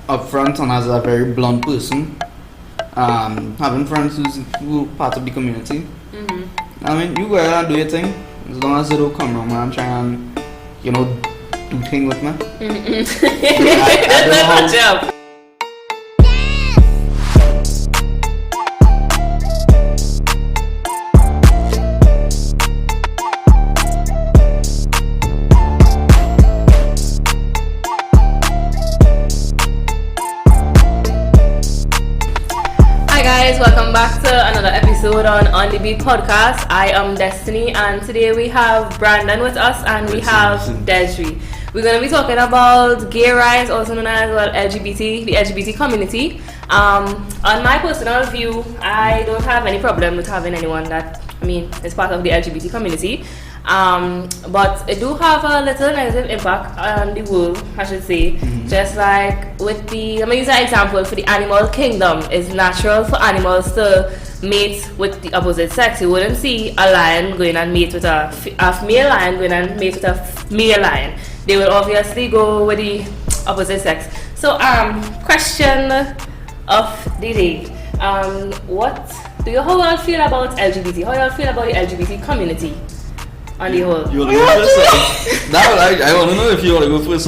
upfront and as a very blunt person, having friends who part of the community. I mean, you go ahead and do your thing as long as they don't come around and try and do thing with me. I don't know how. Welcome back to another episode on the Beat podcast. I am Destiny, and today we have Brandon with us, and we have Desiree. We're going to be talking about gay rights, also known as LGBT, the LGBT community. On my personal view, I don't have any problem with having anyone that is part of the LGBT community. But it do have a little negative impact on the world, I should say. Just like with I'm gonna use an example for the animal kingdom. It's natural for animals to mate with the opposite sex. You wouldn't see a lion going and mate with a male lion going and mate with a male lion. They will obviously go with the opposite sex. So, question of the day. How do you all feel about LGBT? How do you all feel about the LGBT community? On the whole. You want to go first? I want to know if you want to go first.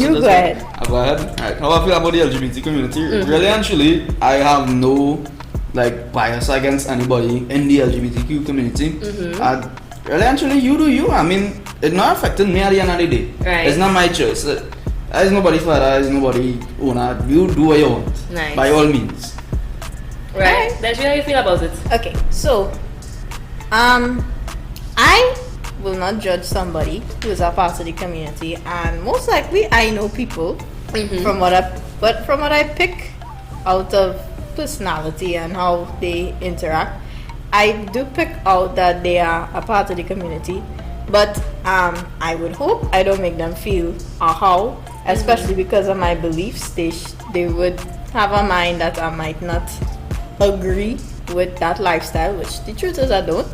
You go ahead. Go ahead. Right. How I feel about the LGBT community? Really and truly, I have no bias against anybody in the LGBTQ community. Really and truly, you do you. I mean, it's not affecting me at the end of the day. Right. It's not my choice. There's nobody father, there's nobody owner. You do what you want. Nice. By all means. Right. That's how you feel about it. Okay, so I will not judge somebody who is a part of the community, and most likely I know people from what I pick out of personality and how they interact. I do pick out that they are a part of the community, but I would hope I don't make them feel how, especially because of my beliefs. They would have a mind that I might not agree with that lifestyle, which the truth is I don't.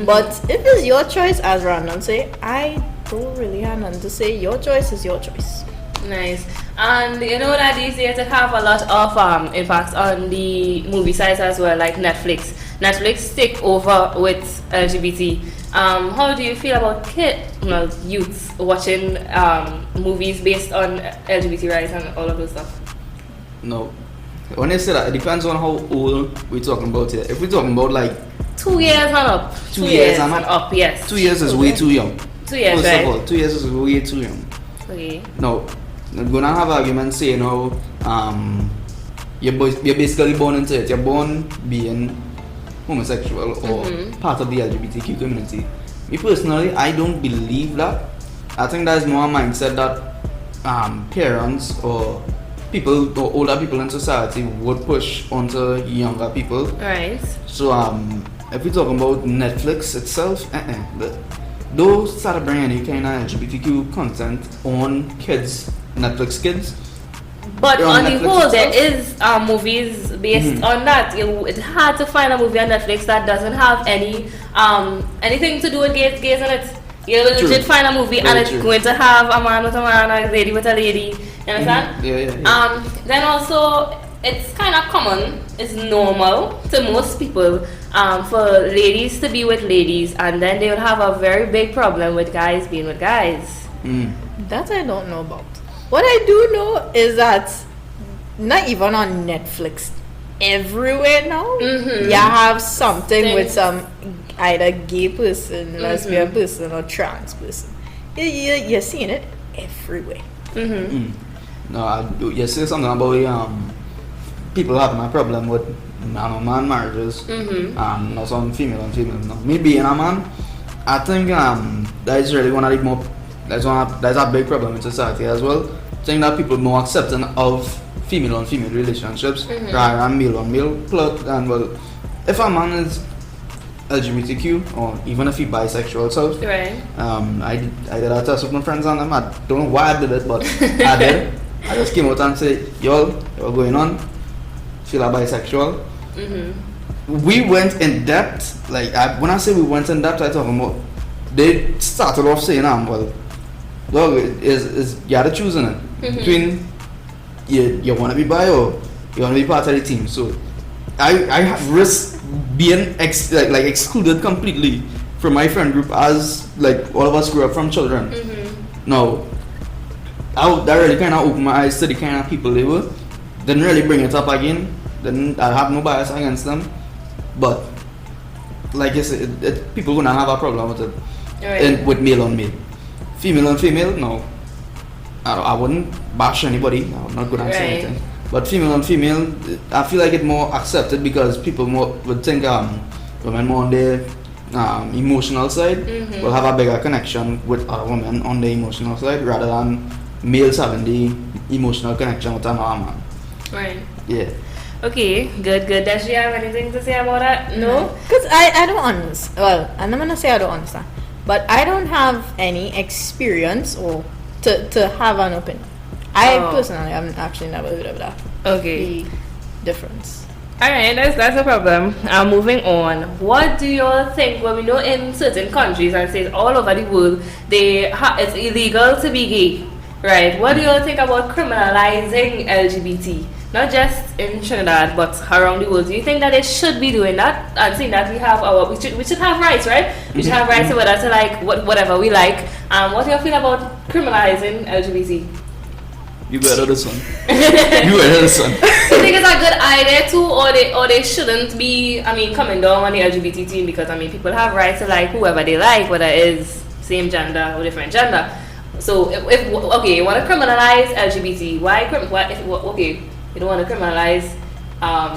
But if it's your choice, as Random say, I don't really have nothing to say. Your choice is your choice. Nice. And you know that these days it have a lot of impacts on the movie sites as well, like Netflix. Netflix take over with LGBT. How do you feel about youths watching movies based on LGBT rights and all of those stuff? No. When I say that, it depends on how old we're talking about here. If we're talking about 2 years and up. 2 years and up, yes. 2 years is way too young. 2 years, First right? of all, 2 years is way too young. Okay. No, I'm gonna have arguments saying you're basically born into it. You're born being homosexual or part of the LGBTQ community. Me personally, I don't believe that. I think that is more a mindset that parents or people or older people in society would push onto younger people. Right. So if we're talking about Netflix itself, those start bringing any kind of LGBTQ content on kids, Netflix kids. But on the Netflix whole, itself. there is movies based on that. It's hard to find a movie on Netflix that doesn't have anything to do with gays in it. You legit find a movie and it's going to have a man with a man, a lady with a lady. You understand? Yeah. Then also, it's kind of common, it's normal to most people for ladies to be with ladies, and then they will have a very big problem with guys being with guys. That I don't know about. What I do know is that not even on Netflix, everywhere now, you have something with some either gay person, lesbian person, or trans person. You're seeing it everywhere. No, you say something about people having a problem with man-on-man marriages, not some female on female. No, me being a man, I think that is really one of the more that's a big problem in society as well. I think that people are more accepting of female on female relationships rather than male on male. And if a man is LGBTQ or even if he bisexual, so Right. I did a test with my friends on them. I don't know why I did it, but I did. I just came out and said, "Yo, what's going on? Feel a bisexual." We went in depth. When I say we went in depth, I talking about they started off saying, well, dog, is you had to choose in it between you want to be bi or you want to be part of the team. So I have risked being excluded completely from my friend group, as like all of us grew up from children. Now, that really kind of opened my eyes to the kind of people they were. Didn't really bring it up again. Then I have no bias against them, but like you said, people gonna have a problem with it. Right. With male on male, female on female. No, I wouldn't bash anybody. I'm not gonna say anything. But female on female, I feel like it's more accepted because people more would think women more on their emotional side will have a bigger connection with other women on the emotional side rather than males having the emotional connection with another man. Right. Yeah. Okay, good. Does she have anything to say about that? No? Because I don't understand. Well, I'm not going to say I don't understand. But I don't have any experience or to have an opinion. I personally haven't actually never heard of that. Okay. The difference. Alright, that's a problem. Moving on. What do you all think? Well, we know in certain countries and states all over the world, it's illegal to be gay. Right? What do you all think about criminalizing LGBT? Not just in Trinidad, but around the world. Do you think that they should be doing that? And seeing that we should have rights, right? We should have rights to whether to like whatever we like. What do you feel about criminalizing LGBT? You better this one. You better this one. You think it's a good idea too, or they shouldn't be? I mean, coming down on the LGBT team because I mean, people have rights to like whoever they like, whether it is same gender or different gender. So if you want to criminalize LGBT, why? You don't want to criminalize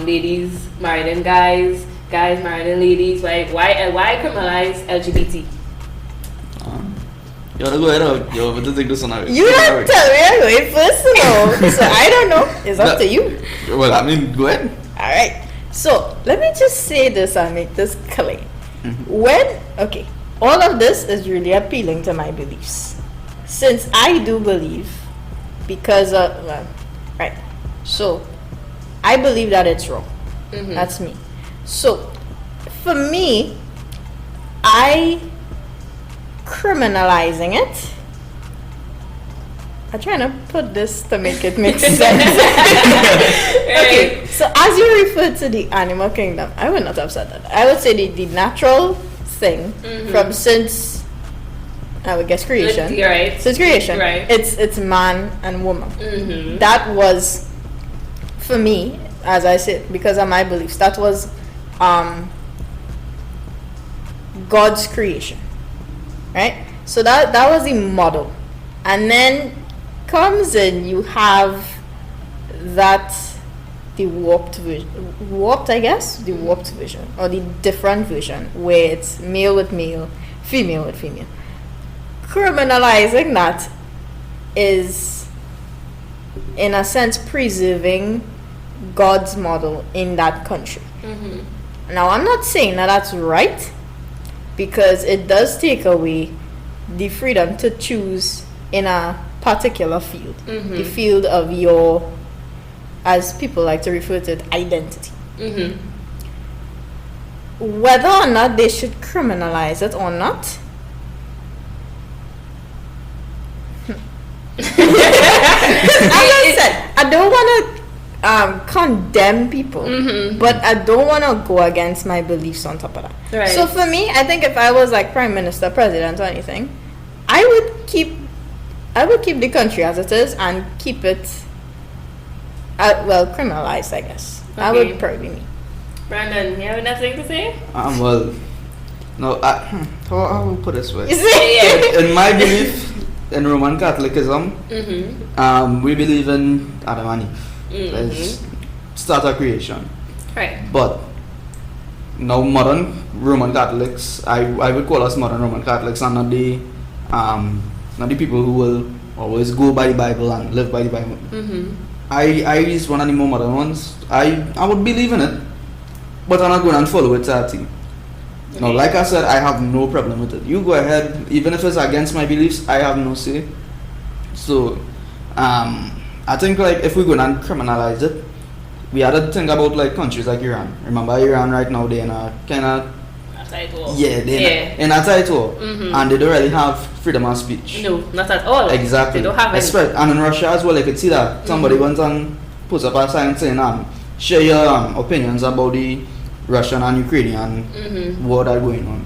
ladies marrying guys marrying ladies. Why criminalize LGBT? You wanna go ahead or you want to take this one out? You have to tell me I'm going first, so I don't know. It's up to you. Well, I mean, go ahead. Alright. So let me just say this and make this clear. All of this is really appealing to my beliefs. Since I do believe, because right. So, I believe that it's wrong. That's me. So, for me, criminalizing it. I'm trying to put this to make it make sense. Okay, so as you refer to the animal kingdom, I would not have said that. I would say the natural thing from since I would guess creation. Right. Since creation, right. It's man and woman. That was, for me, as I said, because of my beliefs, that was God's creation, right? So that was the model, and then comes in you have that the warped vision, or the different vision where it's male with male, female with female. Criminalizing that is, in a sense, preserving God's model in that country. Now, I'm not saying that that's right, because it does take away the freedom to choose in a particular field, the field of your, as people like to refer to it, identity. Whether or not they should criminalize it or not, as I said, I don't want to condemn people, but I don't want to go against my beliefs on top of that. Right. So for me, I think if I was like prime minister, president, or anything, I would keep the country as it is and keep it criminalized, I guess. Okay. That would probably be me. Brandon, you have nothing to say? Well, no, how will put it this way? You see? In my belief, in Roman Catholicism, we believe in Adam and Eve. It's start of creation. Right. But now modern Roman Catholics, I would call us modern Roman Catholics, and not the people who will always go by the Bible and live by the Bible. I is one of the more modern ones. I would believe in it, but I'm not going and follow it 30. Now, like I said, I have no problem with it. You go ahead, even if it's against my beliefs, I have no say. So, I think like if we're going to criminalize it, we had to think about like countries like Iran. Remember, Iran right now, they're in a kind of side war. Yeah, they're in a tight war, and they don't really have freedom of speech. No, not at all. Exactly. They don't have any. And in Russia as well, I could see that somebody went and puts up a sign saying, share your opinions about the Russian and Ukrainian war that going on.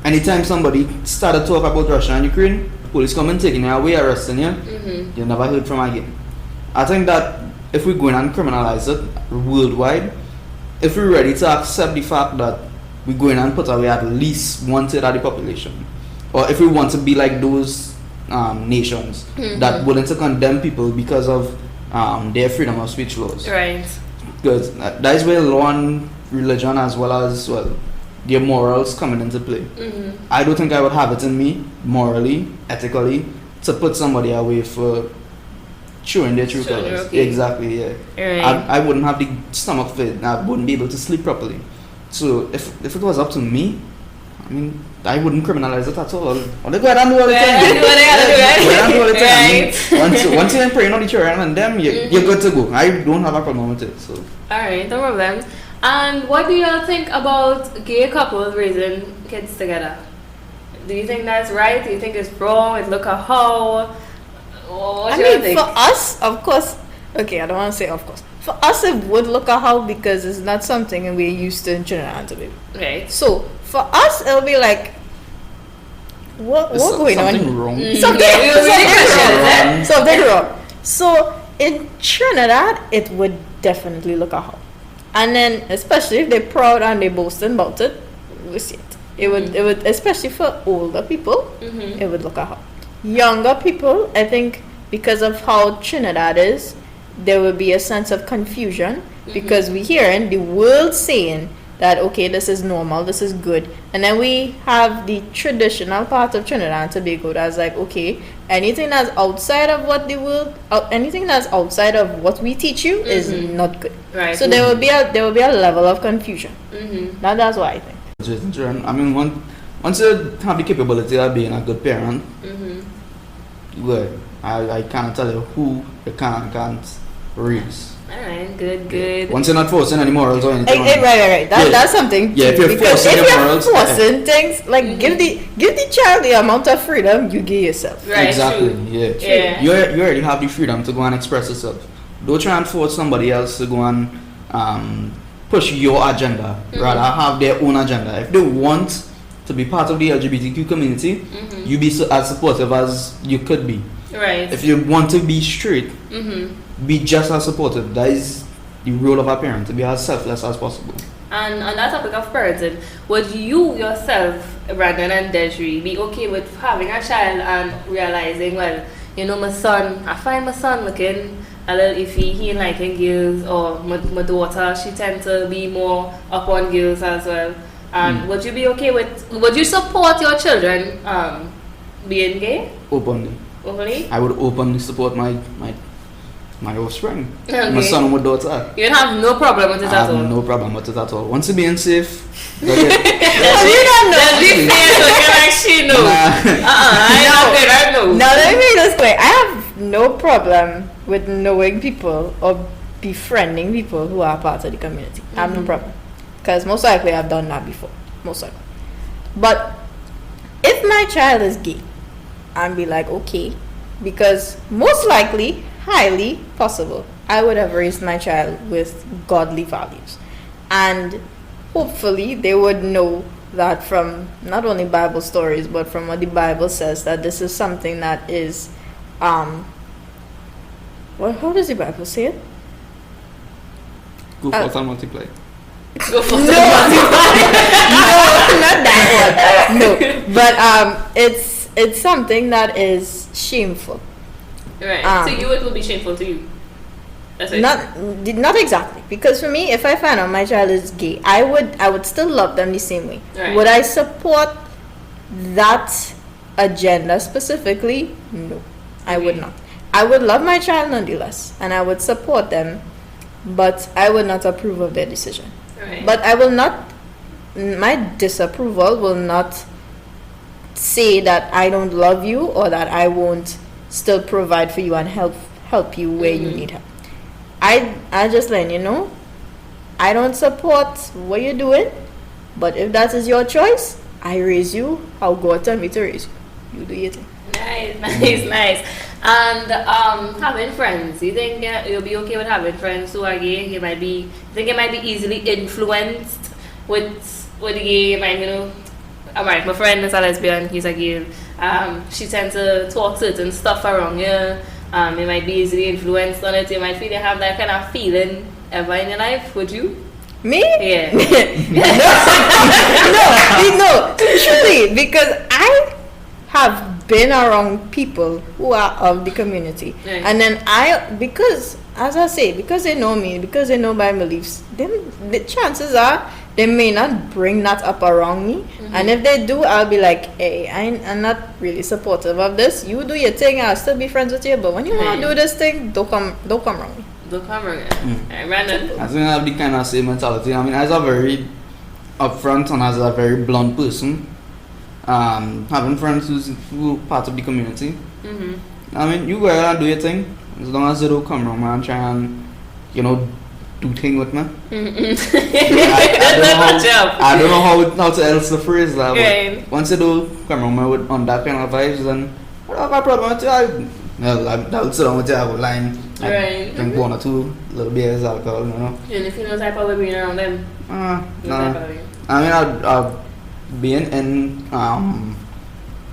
Anytime somebody started to talk about Russia and Ukraine, police come and taking you away, arresting you, you never heard from again. I think that if we go in and criminalize it worldwide, if we're ready to accept the fact that we go in and put away at least 1/3 of the population, or if we want to be like those nations that willing to condemn people because of their freedom of speech laws. Right. Because that is where law and religion as well as their morals coming into play. I don't think I would have it in me morally, ethically, to put somebody away for showing their true colors. Okay. Exactly, yeah. Right. I wouldn't have the stomach for it. I wouldn't be able to sleep properly. So if it was up to me, I mean, I wouldn't criminalize it at all. I'll go ahead and do all the time. Do what I gotta do, right? Go ahead and do all the time. Right. I mean, once you're praying on the children and them, you're good to go. I don't have a problem with it. So. Alright, no problem. And what do y'all think about gay couples raising kids together? Do you think that's right? Do you think it's wrong? It look at how? What I do you mean, think? for us, of course. Okay, I don't want to say of course. For us, it would look a how because it's not something we're used to in Trinidad and Tobago. Right. So for us, it'll be like, what's going on? Something wrong. Something wrong. So in Trinidad, it would definitely look a how. And then, especially if they're proud and they're boasting about it, we see it. It would, especially for older people, it would look a how. Younger people, I think, because of how Trinidad is, there will be a sense of confusion because we hear in the world saying that okay, this is normal, this is good, and then we have the traditional part of Trinidad and Tobago that's like okay, anything that's outside of what the world, anything that's outside of what we teach you is not good. Right. So there will be a level of confusion. That's what I think. I mean, once you have the capability of being a good parent, good. I can't tell you who you can and can't raise. Alright, good. Once you're not forcing any morals or anything. Right. That's something. Yeah, if you're because forcing if your you're morals, forcing things, like give the child the amount of freedom you give yourself. Right, exactly. true. Yeah. You already have the freedom to go and express yourself. Don't try and force somebody else to go and push your agenda. Rather have their own agenda. If they want to be part of the LGBTQ community, you be as supportive as you could be. Right. If you want to be straight, be just as supportive. That is the role of a parent, to be as selfless as possible. And on that topic of parenting, would you yourself, Brandon and Desiree, be okay with having a child and realizing, well, you know, I find my son looking a little iffy, he ain't liking girls, or my daughter, she tends to be more up on girls as well. And would you be okay would you support your children being gay? Openly. I would openly support my offspring. Okay. My son and my daughter. You don't have no problem with it at all? I have no problem with it at all. Once you're being safe, You don't know. Let's be fair, so you're like, she knows. I know. Now let me make this clear. I have no problem with knowing people or befriending people who are part of the community. I have no problem. Because most likely I've done that before. Most likely. But if my child is gay, I'd be like, okay. Because most likely, highly possible, I would have raised my child with godly values. And hopefully they would know that from not only Bible stories, but from what the Bible says, that this is something that is, how does the Bible say it? Go forth and multiply. Go for No, not that one. No, but it's something that is shameful. Right. So it will be shameful to you. That's it. Not exactly, because for me, if I find out my child is gay, I would still love them the same way. Right. Would I support that agenda specifically? No, I would not. I would love my child nonetheless, and I would support them, but I would not approve of their decision. Right. But I will not. My disapproval will not say that I don't love you or that I won't still provide for you and help you where you need help. I just letting you know, I don't support what you're doing, But if that is your choice, I raise you how God tell me to raise you. You do your thing. Nice. And having friends, you think you'll be okay with having friends who are gay? You think it might be easily influenced with the gay, alright, my friend is a lesbian, he's a gay. She tends to talk certain stuff around you. You might be easily influenced on it. You might feel you have that kind of feeling ever in your life. Would you? Me? Yeah. no, truly, because I have been around people who are of the community, Right. and then because as I say, because they know me, because they know my beliefs, then the chances are they may not bring that up around me, and if they do, I'll be like, hey, I'm not really supportive of this. You do your thing, I'll still be friends with you, but when you want to do this thing, don't come around me. Don't come around. Brandon. I think I have the kind of same mentality. I mean, as a very upfront and as a very blunt person, having friends who part of the community. I mean, you go ahead and do your thing, as long as they don't come around and try and, do thing with me. I don't know how to else to phrase that, but once you do come around on that kind of vibes, then I don't have a problem with you. I'll sit down with you, I will line, drink 1 or 2 little beers, alcohol, You don't feel no type of way being around them? No. I mean, I've been in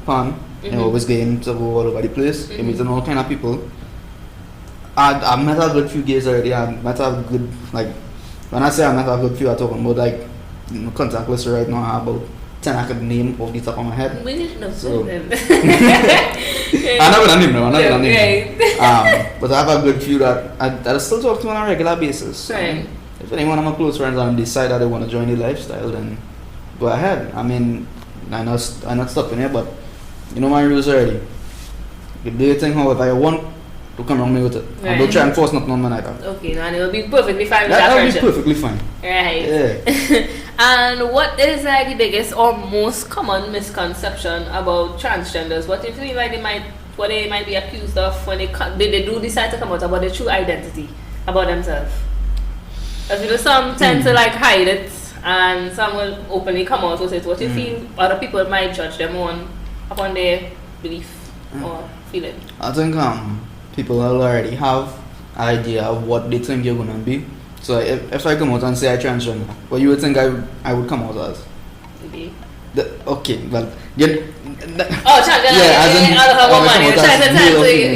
fun, always games all over the place, meeting all kind of people. I met a good few gays already. I met a good, when I say I met a good few, I'm talking about contact list right now. I have about 10 I could name off the top of my head. We didn't know So- them. I'm not gonna name them. But I have a good few that I still talk to on a regular basis. Right. If anyone of my close friends and decide that they want to join the lifestyle, then go ahead. I mean, I'm not stopping here, but you know my rules already. You do your thing however you want. To come around me with it. And don't try and force nothing on me neither. Okay, and it will be perfectly fine with That will be friendship. perfectly fine. Right. Yeah. And what is the biggest or most common misconception about transgenders? What do you feel like they might be accused of when they do decide to come out about their true identity about themselves? As some tend to hide it, and some will openly come out with it. What do you feel other people might judge them upon their belief or feeling? I think people already have an idea of what they think you're gonna be. So if I come out and say I transgender, what you would think I would come out as? Maybe. Okay, well, transgender. Transgender. Yeah, as in,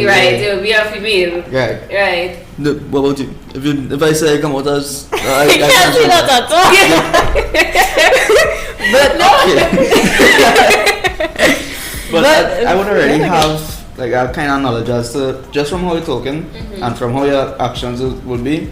right, it will be a female. Right. Right. What about you? If I say I come out as I can't see that at all. But I would already have a kind of knowledge as to just from how you're talking and from how your actions will be.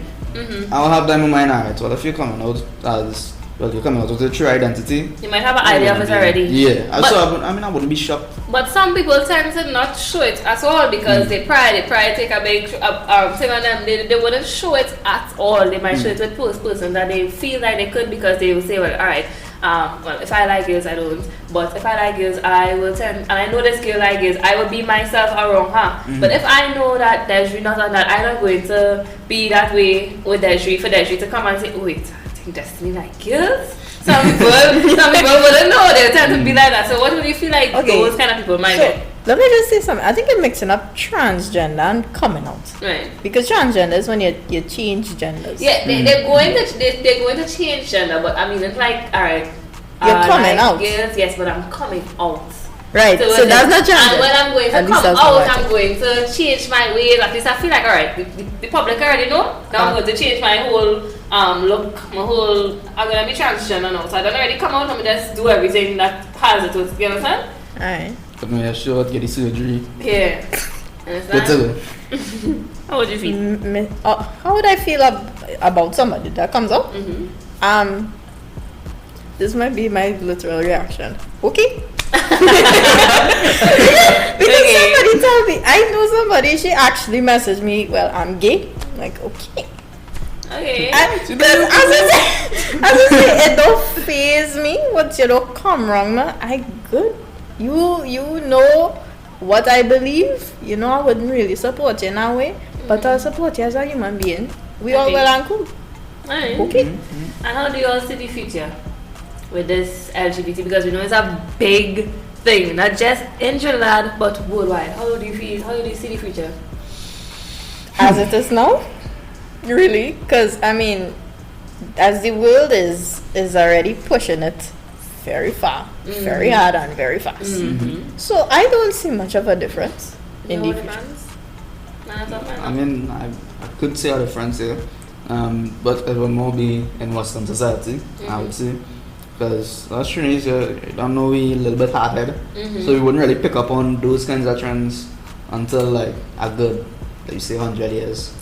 I'll have them in mind. Alright, well, if you're coming out as you're coming out with your true identity, You might have an idea of it already. Yeah, But- I wouldn't be shocked. But some people tend to not show it at all because they pride take a big thing on them. They wouldn't show it at all. They might show it with first person that they feel like they could because they will say, well, alright, well, if I like girls, I don't. But if I like girls, I will tend, and I know this girl like girls, I will be myself around her. But if I know that Desiree not on that, I'm not going to be that way with Desiree for Desiree to come and say, oh wait, I think Destiny like girls. Some people wouldn't know. They tend to be like that. So what do you feel like those kind of people might be? Let me just say something. I think you're mixing up transgender and coming out. Right. Because transgender is when you change genders. Yeah, they're going to change gender, but I mean it's like, alright, You're coming out. Yes, but I'm coming out. Right. So that's not gender. And when I'm going to At least come that's out, what I I'm going to change my ways. At least I feel like, alright, the public already know. Now I'm going to change my whole look, I'm going to be transgender now. So I don't already come out and just do everything that has it with, you understand? Alright. But me sure get the surgery. Yeah. But Understand? How would you feel? How would I feel about somebody that comes out? This might be my literal reaction. Okay. Because somebody told me, I know somebody, she actually messaged me, well, I'm gay. I'm like, okay. Okay. As I say, it don't faze me. What you don't come wrong, man. I good. You know what I believe. You know I wouldn't really support you in that way, but I'll support you as a human being. We all Okay. well and cool. Alright. Okay. And how do you all see the future? with this LGBT, because we know it's a big thing, not just in Trinidad but worldwide. How do you feel? How do you see the future? As it is now, really, because I mean, as the world is already pushing it very far, very hard and very fast. So I don't see much of a difference in the future. I mean, I could say a difference here, but it will more be in Western society, I would say. Because us Trinidadians, I know we a little bit hard-headed, so we wouldn't really pick up on those kinds of trends until like a good, like you say, 100 years.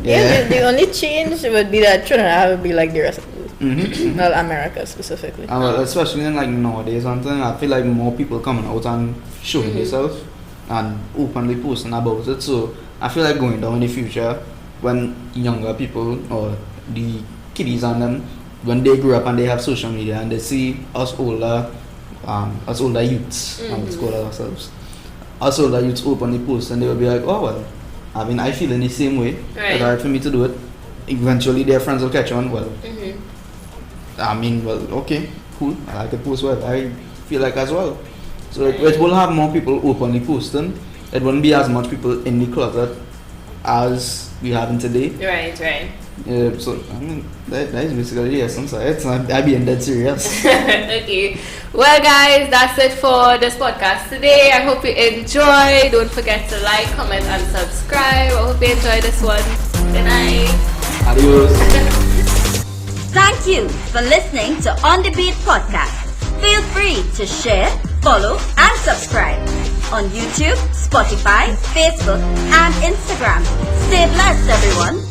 Yeah, the only change would be that Trinidad would be like the rest of the world, not America specifically. Well, especially in like nowadays, something I feel like more people coming out and showing themselves and openly posting about it. So I feel like going down in the future, when younger people or the kiddies and them, when they grow up and they have social media and they see us older youths, let's call ourselves, us older youths openly post, and they will be like, oh well, I mean, I feel in the same way. It's hard for me to do it. Eventually their friends will catch on. Well, I mean, well, okay, cool, I like to post what I feel like as well. So it will have more people openly posting. It won't be as much people in the closet as we have in today. Right. Yeah, so I mean that is basically the essence of it. I'm being dead serious. Okay. Well guys, that's it for this podcast today. I hope you enjoyed. Don't forget to like, comment and subscribe. I hope you enjoyed this one. Good night. Adios. Thank you for listening to On The Beat Podcast. Feel free to share, follow and subscribe on YouTube, Spotify, Facebook and Instagram. Stay blessed everyone.